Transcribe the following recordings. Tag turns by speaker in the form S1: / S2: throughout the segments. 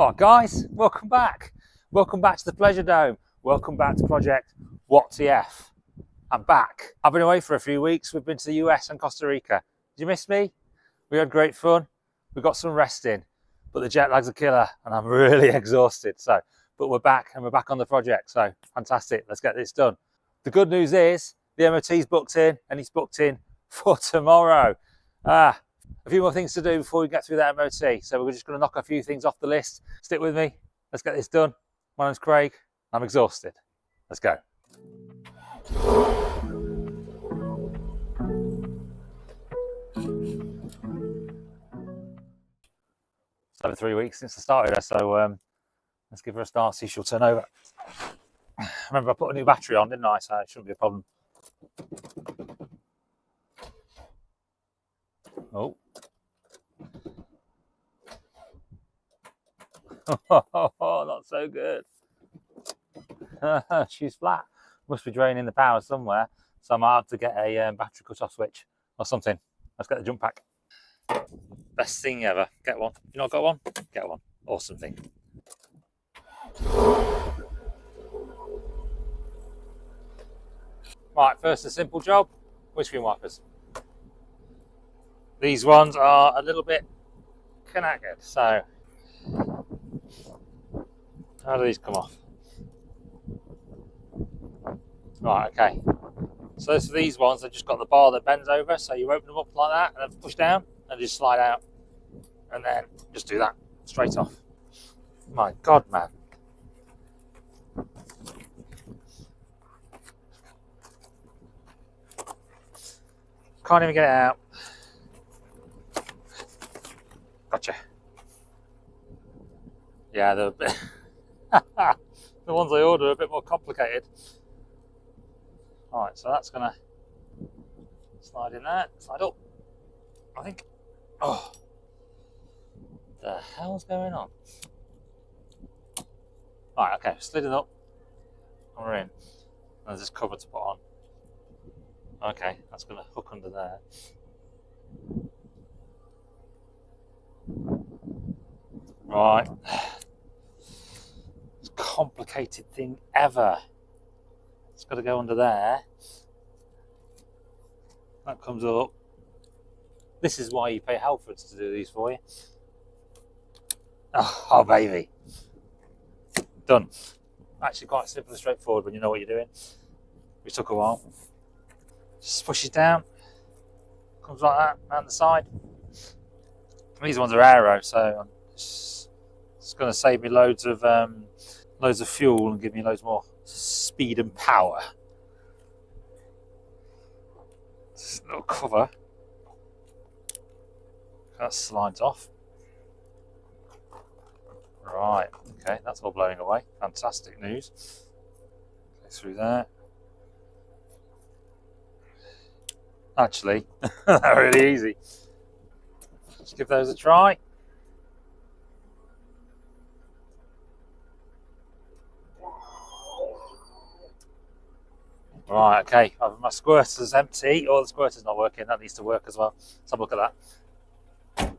S1: Oh guys, welcome back. Welcome back to the Pleasure Dome. Welcome back to Project What TF. I'm back. I've been away for a few weeks. We've been to the US and Costa Rica. Did you miss me? We had great fun. We got some rest in, but the jet lag's a killer and I'm really exhausted. But we're back and we're back on the project. So fantastic. Let's get this done. The good news is the MOT's booked in and it's booked in for tomorrow. A few more things to do before we get through that MOT. So we're just going to knock a few things off the list. Stick with me. Let's get this done. My name's Craig. I'm exhausted. Let's go. It's over 3 weeks since I started her, so let's give her a start, see if she'll turn over. Remember, I put a new battery on, didn't I? So it shouldn't be a problem. Oh. Not so good. She's flat. Must be draining the power somewhere. So I might have to get a battery cut-off switch or something. Let's get the jump pack. Best thing ever. Get one. If you not got one, get one. Awesome thing. Right, first a simple job. Windscreen wipers. These ones are a little bit connected, so how do these come off? Right, okay. So for these ones, they've just got the bar that bends over, so you open them up like that and then push down and just slide out. And then just do that straight off. My God, man. Can't even get it out. Gotcha. Yeah, the ones I ordered are a bit more complicated. Alright, so that's gonna slide in there, slide up, I think. Oh, the hell's going on? Right, okay, slid it up, and we're in. And there's this cover to put on. Okay, that's gonna hook under there. Right. It's a complicated thing ever. It's got to go under there. That comes up. This is why you pay Halfords to do these for you. Oh, baby. Done. Actually quite simple and straightforward when you know what you're doing. Which took a while. Just push it down. Comes like that, around the side. These ones are aero, so it's going to save me loads of fuel and give me loads more speed and power. This little cover that slides off. Right, okay, that's all blowing away. Fantastic news. Go through there. Actually, they're really easy. Let's give those a try. Right, okay, my squirter's empty, or the squirter's not working, that needs to work as well. Let's have a look at that.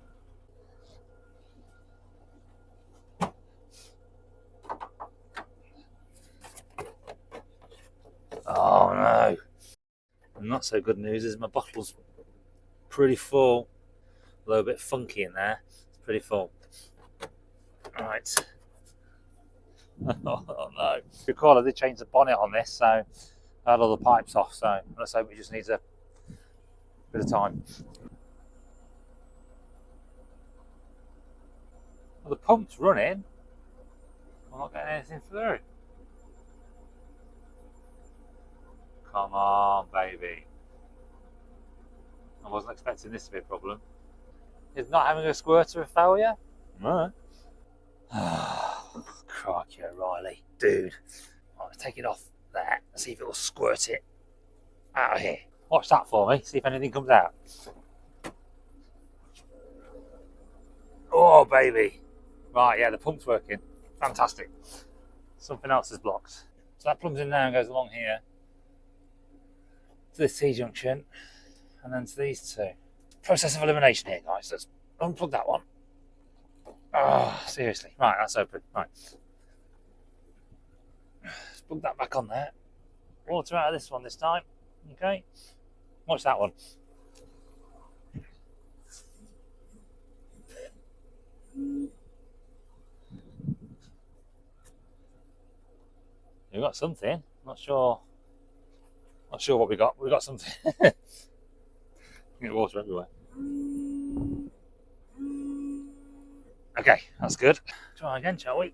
S1: Oh no. Not so good news is my bottle's pretty full, although a bit funky in there. It's pretty full. Right. Oh no. Recall I did change the bonnet on this, so I had all the pipes off, so let's hope it just needs a bit of time. Well, the pump's running. I'm not getting anything through. Come on, baby. I wasn't expecting this to be a problem. Is not having a squirter a failure? No. Crikey, O'Reilly. Dude. Right, take it off there and see if it will squirt it out of here. Watch that for me, see if anything comes out. Oh, baby. Right, yeah, the pump's working. Fantastic. Something else is blocked. So that plugs in now and goes along here to this T-junction and then to these two. Process of elimination here, guys. Let's unplug that one. Oh, seriously. Right, that's open. Right. Let's plug that back on there. Water out of this one this time. Okay. Watch that one. We've got something. Not sure. Not sure what we got. We got something. Get water everywhere. Okay, that's good. Try again, shall we?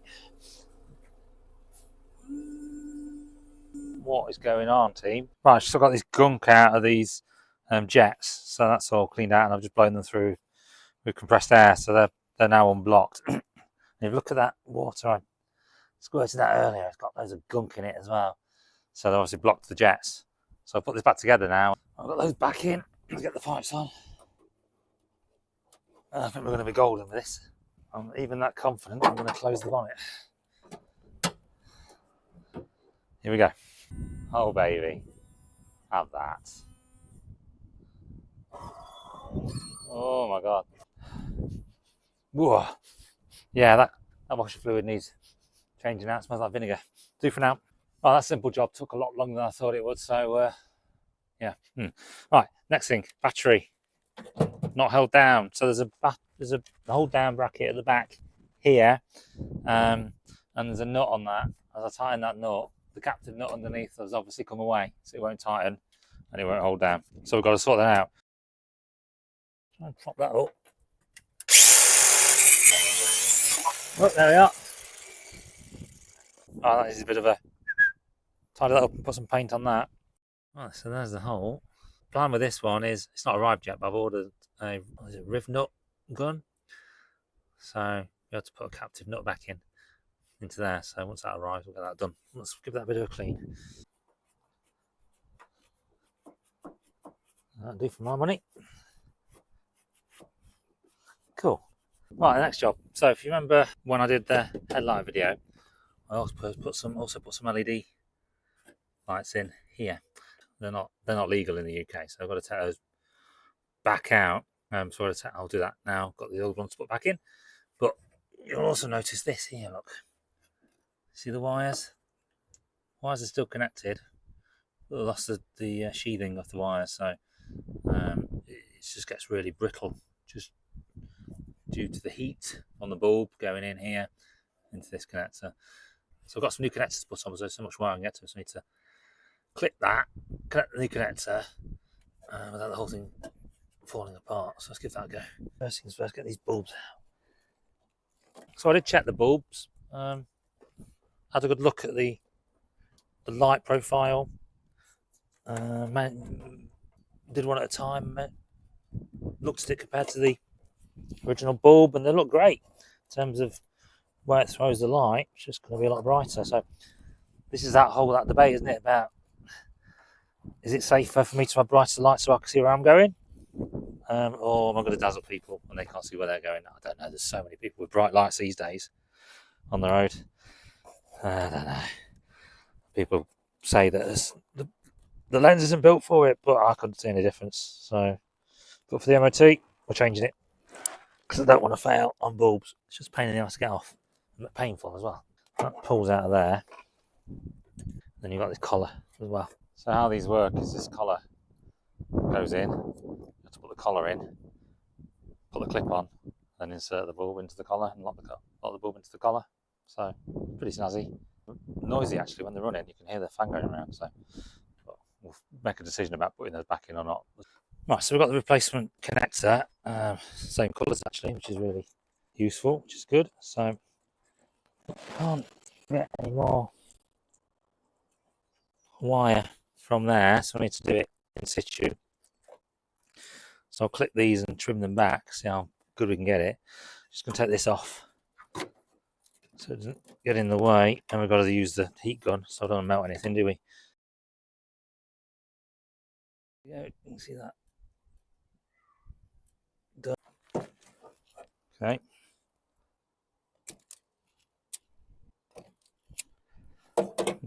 S1: What is going on, team? Right, I've still got this gunk out of these jets, so that's all cleaned out, and I've just blown them through with compressed air, so they're now unblocked. And if you look at that water, I squirted that earlier. It's got loads of gunk in it as well, so they obviously blocked the jets. So I've put this back together now. I've got those back in. Let's get the pipes on. I think we're going to be golden with this. I'm even that confident. I'm going to close the bonnet. Here we go. Oh baby, have that. Oh my god. Whoa. Yeah, that washer fluid needs changing out. It smells like vinegar. Do for now. Oh, that simple job took a lot longer than I thought it would. So yeah. Right. Next thing, battery not held down. So there's a hold down bracket at the back here, and there's a nut on that. As I tighten that nut, the captive nut underneath has obviously come away, so it won't tighten and it won't hold down. So we've got to sort that out. Try and prop that up. Oh, there we are. Oh, that is a bit of a tidy that up and put some paint on that. Right, so there's the hole. Plan with this one is it's not arrived yet, but I've ordered a rivnut gun. So you have to put a captive nut back into there. So once that arrives, we'll get that done. Let's give that a bit of a clean. That'll do for my money. Cool. Right, the next job. So if you remember when I did the headlight video, I also put some LED lights in here. They're not legal in the UK, so I've got to take those back out. So I'll do that now. Got the old ones to put back in, but you'll also notice this here. Look, see the wires? Wires are still connected. But I lost the sheathing of the wires, so it just gets really brittle, just due to the heat on the bulb going in here into this connector. So I've got some new connectors to put on, so there's so much wire I can get to, so I need to clip that, connect the new connector, without the whole thing falling apart. So let's give that a go. First things first, get these bulbs out. So I did check the bulbs, had a good look at the light profile, did one at a time, looked at it compared to the original bulb, and they look great in terms of where it throws the light. It's just going to be a lot brighter. So this is that debate, isn't it, about is it safer for me to have brighter lights so I can see where I'm going, or am I going to dazzle people and they can't see where they're going? I don't know. There's so many people with bright lights these days on the road. I don't know. People say that the lens isn't built for it, but I couldn't see any difference. So, but for the MOT, we're changing it because I don't want to fail on bulbs. It's just a pain in the ass to get off, and painful as well. That pulls out of there. Then you've got this collar as well. So how these work is this collar goes in. You have to put the collar in, put the clip on, then insert the bulb into the collar and lock the bulb into the collar. So pretty snazzy. Noisy actually when they're running. You can hear the fan going around. So we'll make a decision about putting those back in or not. Right, so we've got the replacement connector, same colours actually, which is really useful, which is good. So can't get any more wire from there, so I need to do it in situ. So I'll clip these and trim them back, see how good we can get it. Just going to take this off so it doesn't get in the way, and we've got to use the heat gun so I don't melt anything, do we? Yeah, you can see that. Done. Okay.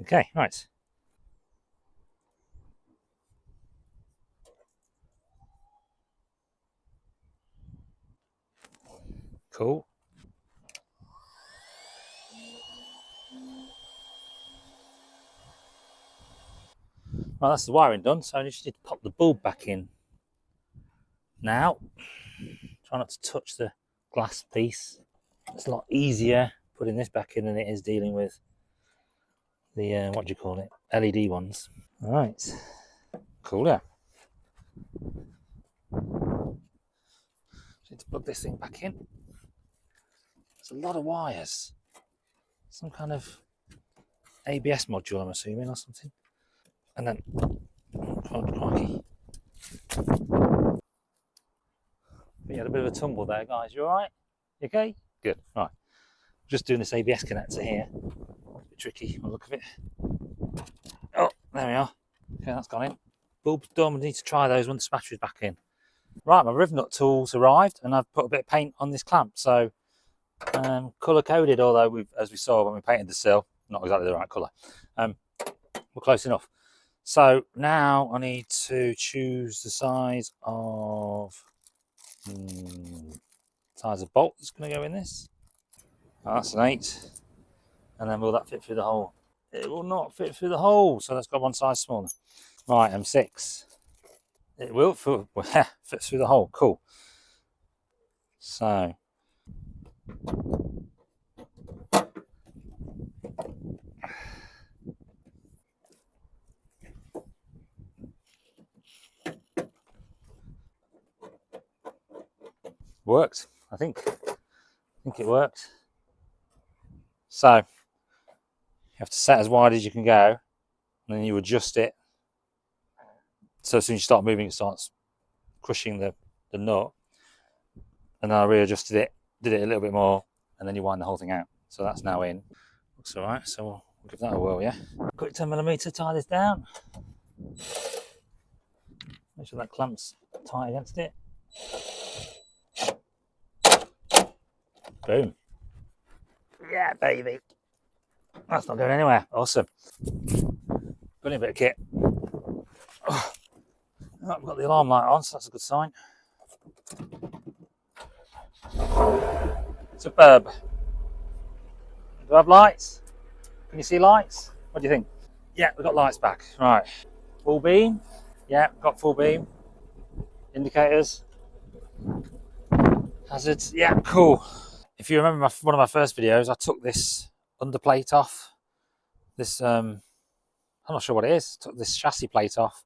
S1: Okay, right. Cool. Well, that's the wiring done, so I just need to pop the bulb back in now. Try not to touch the glass piece. It's a lot easier putting this back in than it is dealing with the, what do you call it, LED ones. All right, cool, yeah. Need to plug this thing back in. There's a lot of wires. Some kind of ABS module, I'm assuming, or something. And then, crikey. But you had a bit of a tumble there, guys. You all right? You okay? Good. Right. Just doing this ABS connector here. A bit tricky on the look of it. Oh, there we are. Okay, that's gone in. Bulb's done. We need to try those once the battery's back in. Right, my rivnut tool's arrived, and I've put a bit of paint on this clamp. So, colour coded, although as we saw when we painted the sill, not exactly the right colour. We're close enough. So now I need to choose the size of bolt that's going to go in this. Oh, that's an 8. And then will that fit through the hole? It will not fit through the hole, so that's got one size smaller. Right, M6. It will fit through the hole. Cool. So worked. I think it worked. So you have to set as wide as you can go, and then you adjust it. So as soon as you start moving, it starts crushing the nut. And then I readjusted it, did it a little bit more, and then you wind the whole thing out. So that's now in. Looks all right. So we'll give that a whirl, yeah. Quick 10mm, tie this down. Make sure that clamp's tight against it. Boom. Yeah, baby. That's not going anywhere. Awesome. Brilliant bit of kit. Oh, I've got the alarm light on, so that's a good sign. Superb. Do I have lights? Can you see lights? What do you think? Yeah, we've got lights back. Right. Full beam. Yeah, got full beam. Indicators. Hazards. Yeah, cool. If you remember one of my first videos, I took this underplate off. This, I'm not sure what it is. Took this chassis plate off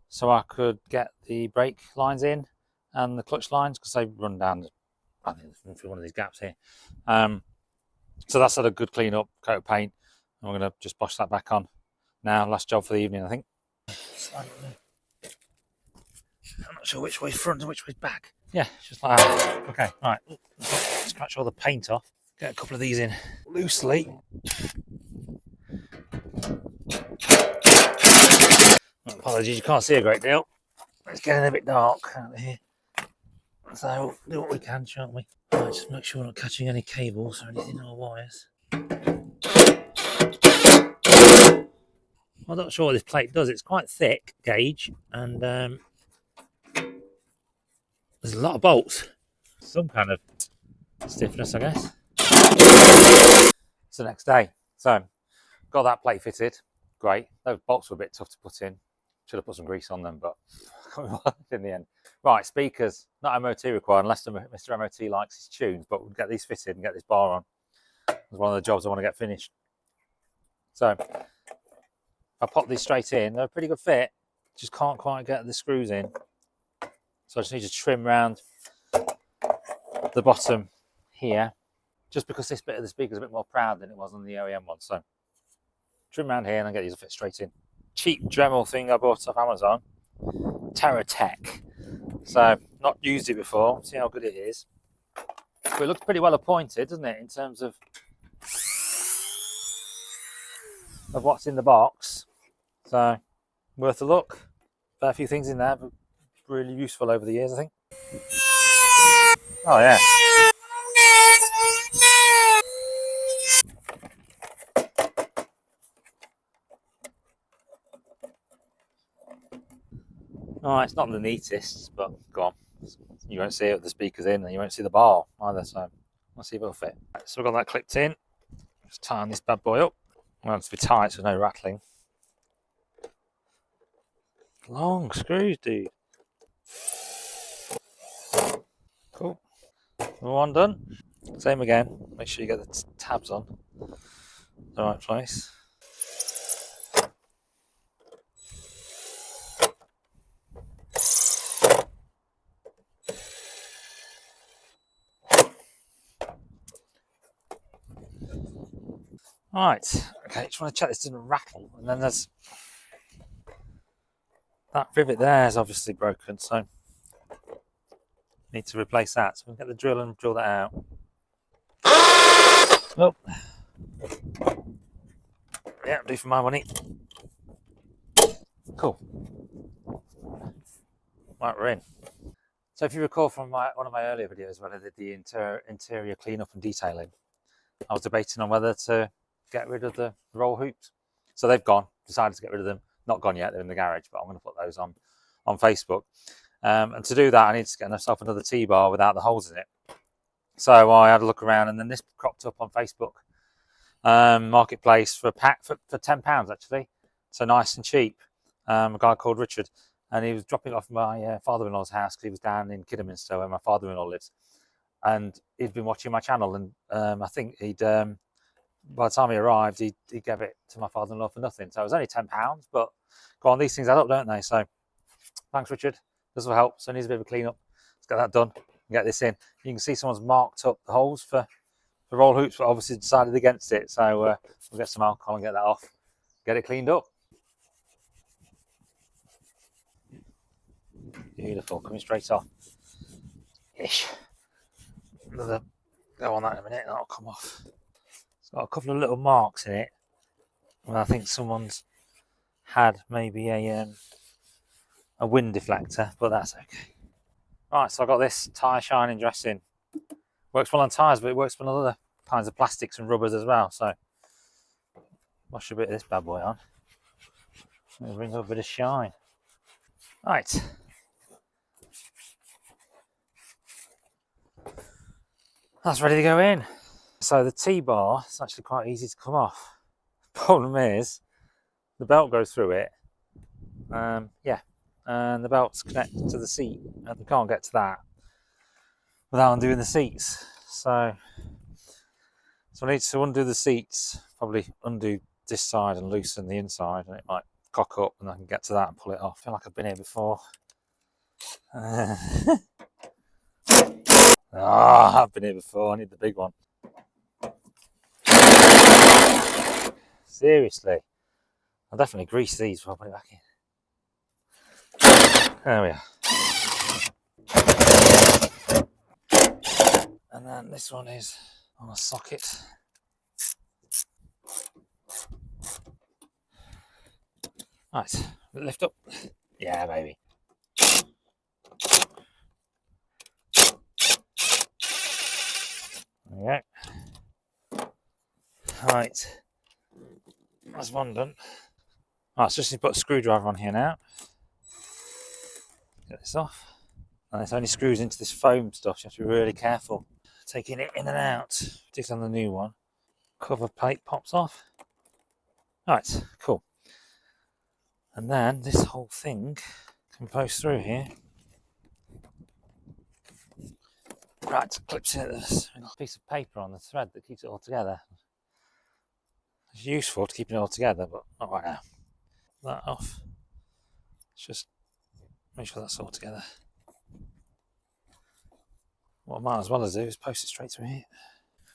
S1: so I could get the brake lines in and the clutch lines because they run down, I think, through one of these gaps here. So that's had a good clean up, coat of paint. And we're going to just wash that back on now. Last job for the evening, I think. I'm not sure which way's front and which way's back. Yeah, just like that. Okay, right. Scratch all the paint off. Get a couple of these in loosely. Apologies, you can't see a great deal. It's getting a bit dark out here. So we'll do what we can, shan't we? Right, just make sure we're not catching any cables or anything or wires. I'm not sure what this plate does. It's quite thick gauge, and there's a lot of bolts. Some kind of stiffness, I guess. It's the next day. So got that plate fitted. Great. Those bolts were a bit tough to put in. Should have put some grease on them, but in the end. Right, speakers, not MOT required unless Mr. MOT likes his tunes, but we'll get these fitted and get this bar on. It's one of the jobs I want to get finished. So I pop these straight in. They're a pretty good fit. Just can't quite get the screws in. So I just need to trim around the bottom here, just because this bit of the speaker is a bit more proud than it was on the OEM one. So trim around here and then get these to fit straight in. Cheap Dremel thing I bought off Amazon. Terra Tech. So not used it before. See how good it is. But it looks pretty well appointed, doesn't it, in terms of what's in the box. So worth a look. Fair few things in there, but really useful over the years, I think. Oh yeah. Oh, it's not the neatest, but go on. You won't see it with the speakers in, and you won't see the bar either, so let's see if it'll fit. Right, so we've got that clipped in. Just tighten this bad boy up. Well, it's to be tight so no rattling. Long screws, dude. Cool. One done. Same again. Make sure you get the tabs on the right place. Right. Okay, just want to check this doesn't rattle. And then there's that rivet there is obviously broken, so need to replace that. So we'll get the drill and drill that out. Oh. Yeah, do for my money. Cool. Right, we're in. So if you recall from one of my earlier videos when I did the interior cleanup and detailing, I was debating on whether to get rid of the roll hoops. So they've gone, decided to get rid of them. Not gone yet, they're in the garage, but I'm going to put those on Facebook. And to do that, I need to get myself another T-bar without the holes in it. So I had a look around, and then this cropped up on Facebook Marketplace for a pack for £10 actually. So nice and cheap. A guy called Richard, and he was dropping it off my father-in-law's house because he was down in Kidderminster where my father-in-law lives. And he'd been watching my channel, and I think he'd by the time he arrived, he gave it to my father-in-law for nothing. So it was only £10, but go on, these things add up, don't they? So thanks, Richard. This will help. So it needs a bit of a clean up. Let's get that done and get this in. You can see someone's marked up the holes for roll hoops, but obviously decided against it. So we'll get some alcohol and get that off. Get it cleaned up. Beautiful, coming straight off. Ish. Another go on that in a minute, that'll come off. It's got a couple of little marks in it. Well, I think someone's had maybe a wind deflector, but that's okay. Right, so I got this tyre shining dressing. Works well on tyres, but it works well on other kinds of plastics and rubbers as well. So wash a bit of this bad boy on. It'll bring up a bit of shine. Right. That's ready to go in. So the T-bar is actually quite easy to come off. Problem is, the belt goes through it. Yeah, and the belt's connected to the seat, and we can't get to that without undoing the seats. So I need to undo the seats, probably undo this side and loosen the inside, and it might cock up, and I can get to that and pull it off. I feel like I've been here before. I've been here before. I need the big one. Seriously, I'll definitely grease these before I put it back in. There we are. And then this one is on a socket. Right, lift up. Yeah, baby. There we go. Right, that's one done. Right, so just need to put a screwdriver on here now. Get this off. And this only screws into this foam stuff, so you have to be really careful. Taking it in and out, particularly on the new one. Cover plate pops off. Right, cool. And then this whole thing can post through here. Right, clips in this piece of paper on the thread that keeps it all together. It's useful to keep it all together, but not right now. That off. Let's just make sure that's all together. What I might as well do is post it straight through here.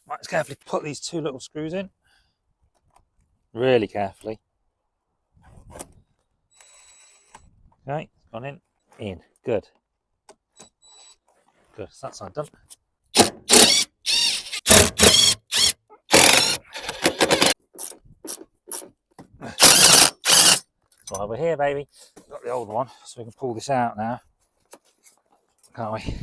S1: Right, let's carefully put these two little screws in. Really carefully. Okay, gone in. In. Good. Good, so that side done. So over here, baby. Got the old one, so we can pull this out now. Can't we?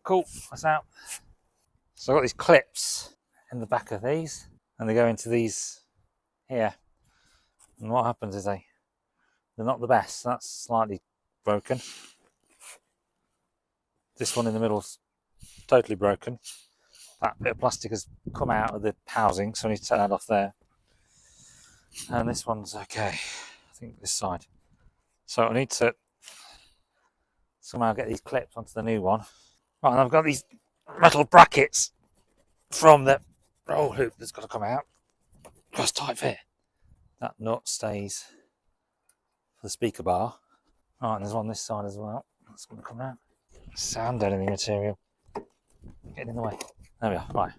S1: Cool, that's out. So I've got these clips in the back of these, and they go into these here. And what happens is they're not the best. So that's slightly broken. This one in the middle's totally broken. That bit of plastic has come out of the housing, so I need to take that off there. And this one's okay. I think this side. So I need to somehow get these clips onto the new one. Right, and I've got these metal brackets from the roll hoop that's got to come out. Just tight fit. That nut stays for the speaker bar. Right, and there's one this side as well. That's going to come out. Sound dead in the material. Getting in the way. There we are. Right.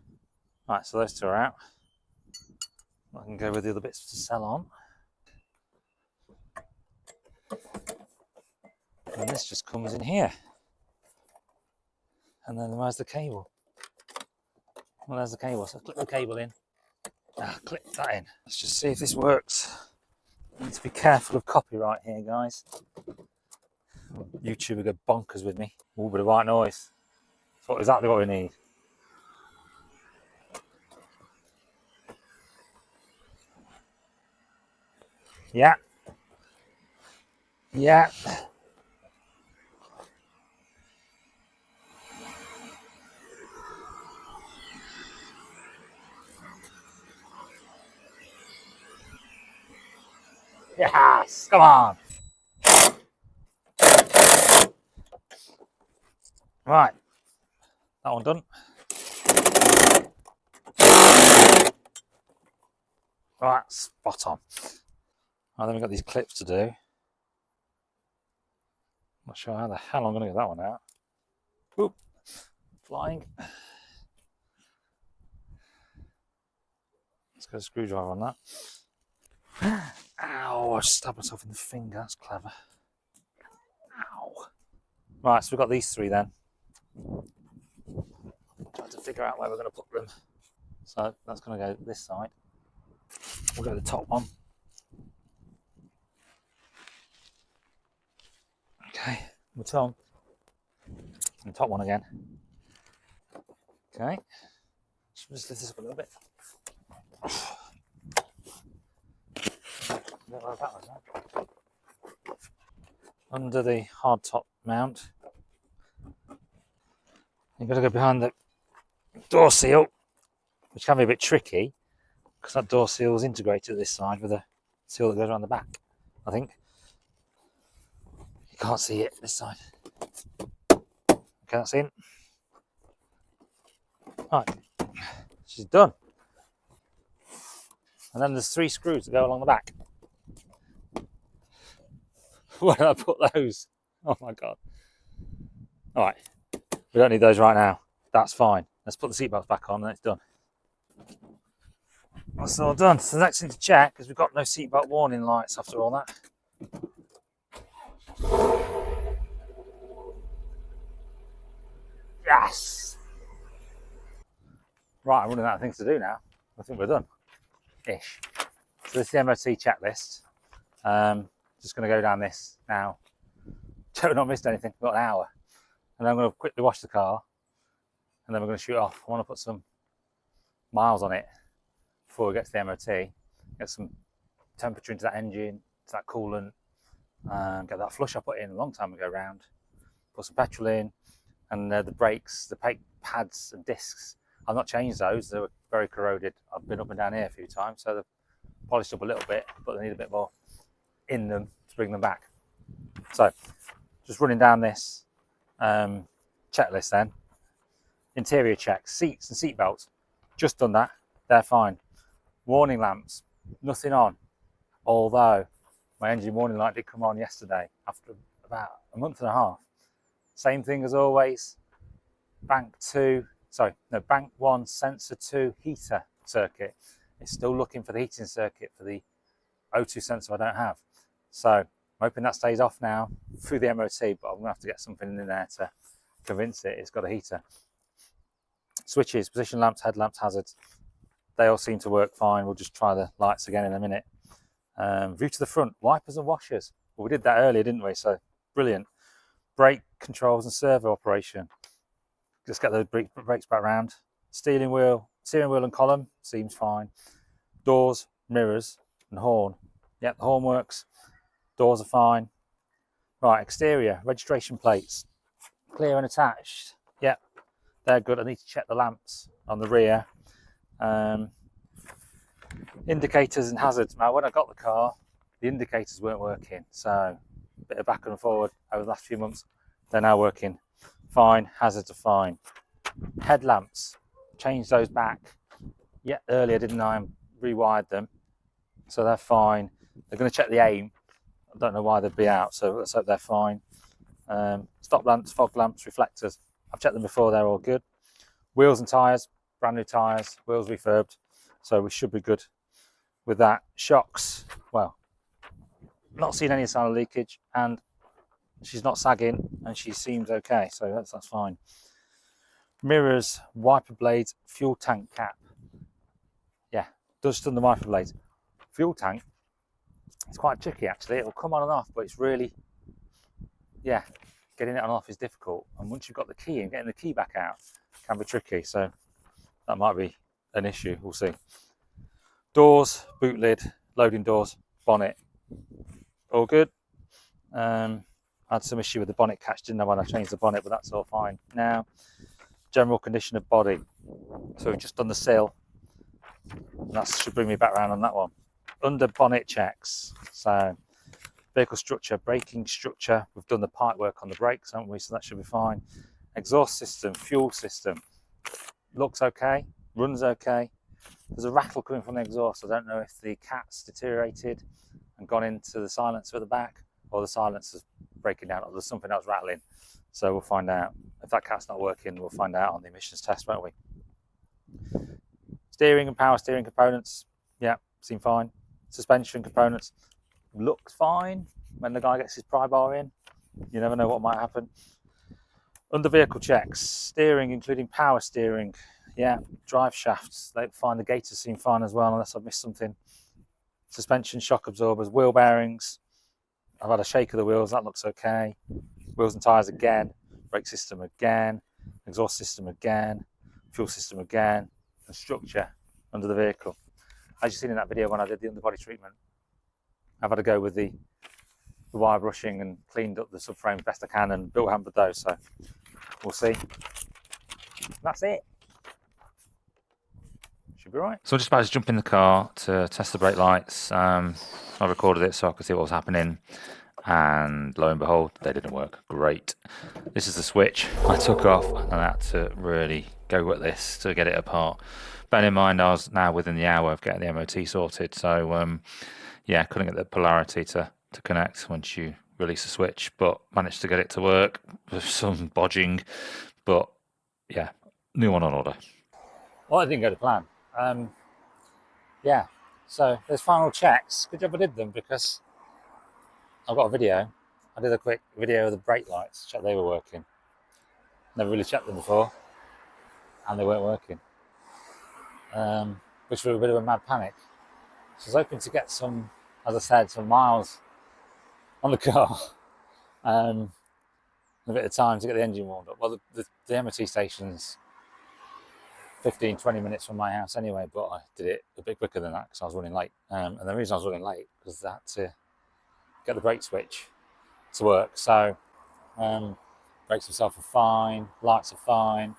S1: Right, so those two are out. I can go with the other bits to sell on. And this just comes in here. And then where's the cable? Well, there's the cable. So clip the cable in. Clip that in. Let's just see if this works. Need to be careful of copyright here, guys. YouTube will go bonkers with me. Ooh, bit of white noise. That's exactly what we need. Yeah. Yeah. Yes, come on. Right, that one done. Right, spot on. Right, then we've got these clips to do. Not sure how the hell I'm going to get that one out. Oop, flying. Let's get a screwdriver on that. Ow, I stabbed myself in the finger. That's clever. Ow. Right, so we've got these three then. Trying to figure out where we're going to put them. So that's going to go this side. We'll go to the top one. Okay, the top. And the top one again. Okay. Just lift this up a little bit. Under the hard top mount, you've got to go behind the door seal, which can be a bit tricky because that door seal is integrated to this side with a seal that goes around the back. I think you can't see it this side. Okay, that's in. Right, she's done. And then there's 3 screws that go along the back. Where did I put those? Oh my god. All right, we don't need those right now. That's fine. Let's put the seatbelts back on and it's done. That's all done. So the next thing to check is we've got no seatbelt warning lights after all that. Yes! Right, I'm running out of things to do now. I think we're done. Ish. So this is the MOT checklist. Just going to go down this now. Don't not missed anything. We've got an hour. And then I'm going to quickly wash the car. And then we're going to shoot off. I want to put some miles on it before we get to the MOT. Get some temperature into that engine, to that coolant. Get that flush I put in a long time ago round. Put some petrol in. And the brakes, the brake pads and discs, I've not changed those. They were very corroded. I've been up and down here a few times, so they've polished up a little bit, but they need a bit more in them to bring them back. So, just running down this checklist then. Interior checks, seats and seat belts. Just done that. They're fine. Warning lamps, nothing on. Although my engine warning light did come on yesterday after about a month and a half. Same thing as always. Bank 1 sensor 2 heater circuit. It's still looking for the heating circuit for the O2 sensor I don't have. So I'm hoping that stays off now through the MOT, but I'm going to have to get something in there to convince it it's got a heater. Switches, position lamps, headlamps, hazards. They all seem to work fine. We'll just try the lights again in a minute. View to the front, wipers and washers. Well, we did that earlier, didn't we? So brilliant. Brake controls and servo operation. Just get the brakes back round. Steering wheel and column seems fine. Doors, mirrors and horn. Yep, the horn works. Doors are fine. Right, exterior, registration plates. Clear and attached. Yep, they're good. I need to check the lamps on the rear. Indicators and hazards. Now, when I got the car, the indicators weren't working, so a bit of back and forward over the last few months. They're now working fine. Hazards are fine. Headlamps, changed those back. Yeah, earlier didn't I? Rewired them, so they're fine. They're going to check the aim. I don't know why they'd be out, so let's hope they're fine. Stop lamps, fog lamps, reflectors. I've checked them before, they're all good. Wheels and tyres, brand new tyres, wheels refurbed, so we should be good with that. Shocks, well, not seen any sign of leakage, and she's not sagging, and she seems okay, so that's fine. Mirrors, wiper blades, fuel tank cap. Yeah, just on the wiper blades. Fuel tank, it's quite tricky actually. It'll come on and off, but it's really, yeah, getting it on and off is difficult. And once you've got the key in, getting the key back out can be tricky. So that might be an issue. We'll see. Doors, boot lid, loading doors, bonnet, all good. I had some issue with the bonnet catch, didn't know when I changed the bonnet, but that's all fine. Now, general condition of body. So we've just done the sill. That should bring me back around on that one. Under bonnet checks. So vehicle structure, braking structure. We've done the pipe work on the brakes, haven't we? So that should be fine. Exhaust system, fuel system. Looks okay, runs okay. There's a rattle coming from the exhaust. I don't know if the cat's deteriorated and gone into the silencer at the back, or the silencer's breaking down, or there's something else rattling. So we'll find out. If that cat's not working, we'll find out on the emissions test, won't we? Steering and power steering components, yeah, seem fine. Suspension components, looks fine. When the guy gets his pry bar in, you never know what might happen. Under vehicle checks, steering, including power steering, yeah, drive shafts, they find the gators seem fine as well, unless I've missed something. Suspension, shock absorbers, wheel bearings. I've had a shake of the wheels, that looks okay. Wheels and tyres again, brake system again, exhaust system again, fuel system again, and structure under the vehicle. As you've seen in that video when I did the underbody treatment, I've had to go with the wire brushing and cleaned up the subframe best I can and built hampered those, so we'll see. That's it. Should be right. So I'm just about to jump in the car to test the brake lights. I recorded it so I could see what was happening, and lo and behold, they didn't work. Great. This is the switch I took off, and I had to really go with this to get it apart. Bear in mind, I was now within the hour of getting the MOT sorted, so yeah, couldn't get the polarity to connect once you release the switch, but managed to get it to work with some bodging. But yeah, new one on order. Well, I didn't go to plan. Yeah, so there's final checks. Good job I did them, because I've got a video. I did a quick video of the brake lights, check they were working. Never really checked them before, and they weren't working, which was a bit of a mad panic. So I was hoping to get some, as I said, some miles on the car, a bit of time to get the engine warmed up. Well, the MOT station's 15-20 minutes from my house anyway, but I did it a bit quicker than that because I was running late. And the reason I was running late was that to get the brake switch to work. So brakes themselves are fine, lights are fine,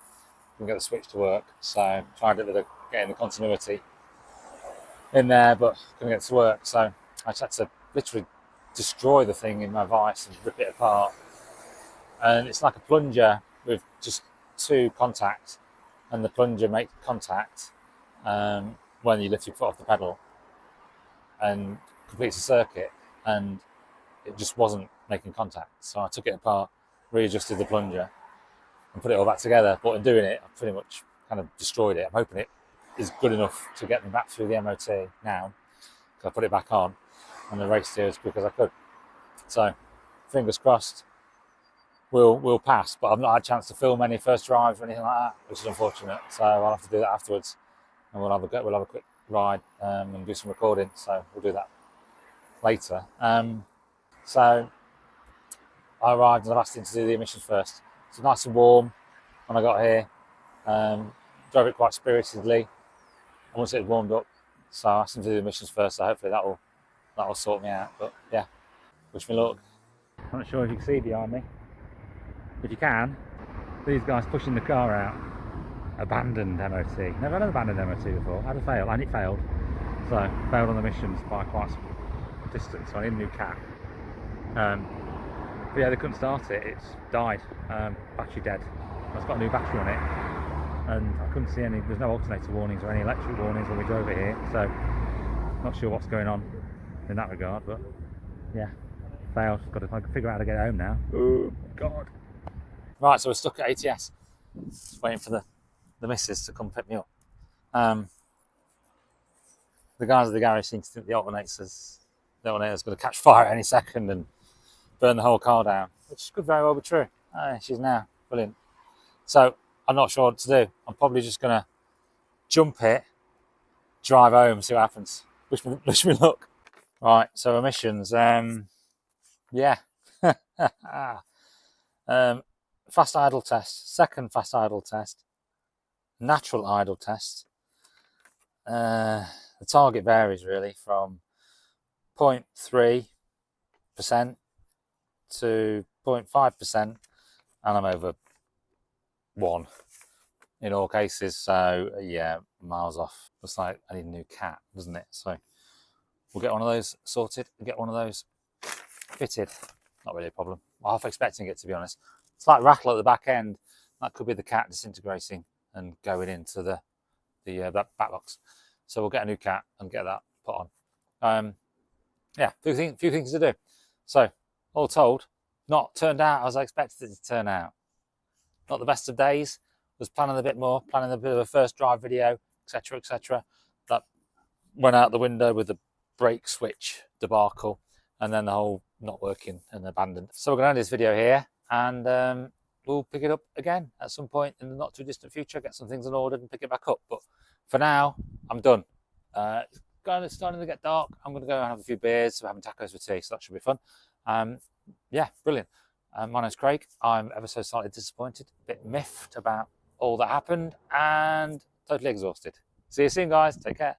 S1: we can get the switch to work. So tried it with getting the continuity in there, but couldn't get it to work. So I just had to literally destroy the thing in my vise and rip it apart. And it's like a plunger with just two contacts, and the plunger makes contact when you lift your foot off the pedal and completes a circuit, and it just wasn't making contact. So I took it apart, readjusted the plunger and put it all back together. But in doing it, I pretty much kind of destroyed it. I'm hoping it is good enough to get me back through the MOT now, because I put it back on and the race steer as quick as I could. So fingers crossed we'll pass, but I've not had a chance to film any first drives or anything like that, which is unfortunate. So I'll have to do that afterwards, and we'll have a quick ride and do some recording. So we'll do that later. So I arrived and I've asked him to do the emissions first. It's nice and warm when I got here. Drove it quite spiritedly, and once it had warmed up, so I asked him to do the emissions first. So hopefully that will sort me out. But yeah, wish me luck. I'm not sure if you can see behind me. If you can, these guys pushing the car out. Abandoned MOT. Never had an abandoned MOT before. Had a fail, and it failed. So failed on the missions by quite some distance. So I need a new cat. But yeah, they couldn't start it. It's died. Battery dead. It's got a new battery on it, and I couldn't see any. There's no alternator warnings or any electric warnings when we drove it here. So not sure what's going on in that regard. But yeah, failed. Got to figure out how to get home now. Oh God. Right, so we're stuck at ATS, just waiting for the missus to come pick me up. The guys at the garage seem to think the alternator's going to catch fire any second and burn the whole car down, which could very well be true. She's now brilliant. So I'm not sure what to do. I'm probably just going to jump it, drive home, see what happens. Wish me luck. Right, so emissions. Yeah. Fast idle test, second fast idle test, natural idle test. The target varies really from 0.3% to 0.5%, and I'm over 1 in all cases. So yeah, miles off. Looks like I need a new cat, doesn't it? So we'll get one of those sorted and get one of those fitted. Not really a problem. I'm half expecting it, to be honest. Slight rattle at the back end. That could be the cat disintegrating and going into the back box. So we'll get a new cat and get that put on. Yeah, few things to do. So all told, not turned out as I expected it to turn out. Not the best of days. Was planning a bit more, planning a bit of a first drive video, etc., etc. That went out the window with the brake switch debacle, and then the whole not working and abandoned. So we're going to end this video here, and we'll pick it up again at some point in the not too distant future, get some things ordered and pick it back up. But for now, I'm done. It's starting to get dark. I'm going to go and have a few beers. We're having tacos for tea, so that should be fun. Yeah, brilliant. My name's Craig. I'm ever so slightly disappointed, a bit miffed about all that happened, and totally exhausted. See you soon, guys. Take care.